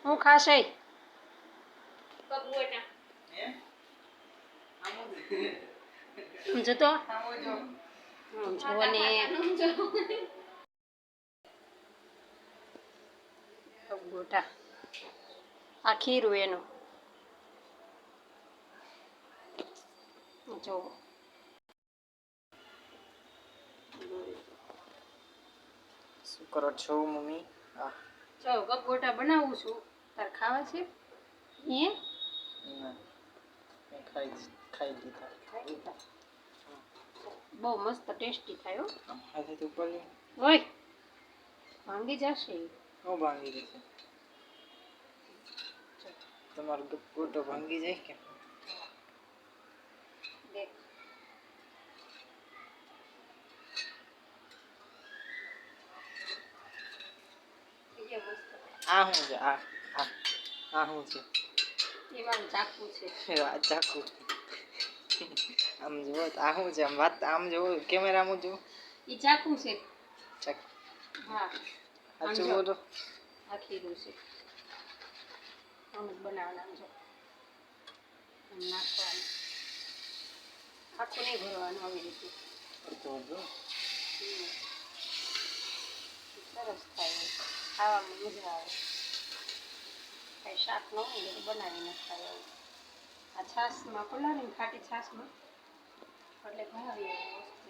હું ખાશે કબૂટા હે આમો જતો આમો જો જોને ગોટા આ ખીરું એનું જો શું કરો છો મમ્મી આ જો ગોટા બનાવું છું તાર ખાવા છે હે ના મેં ખાઈ લીધા બહુ મસ્ત ટેસ્ટી થાય હો હાથે તો ઉપર ઓય ભાંગી જશે ઓ ભાંગી જશે તમારો ગોટો ભાંગી જાય કે દેખ આ શું છે આ શું છે એમાં ચાકુ છે આ ચાકુ આમ જુઓ તો આ શું છે આમ વાત આમ જુઓ કેમેરામાં જુઓ એ ચાકુ છે ચાકુ હા સાચું બોલો આ ખીરું છે આમ જ બનાવવાનું છે આમ નાખવાનું આખું નહીં ભરવાનું આવી રીતે સરસ થાય ખાવામાં મજા આવે કાંઈ શાક ન હોય તો બનાવીને ખાય એવું આ છાશમાં પલાળીને ખાટી છાશમાં એટલે ભાવે એવું વસ્તુ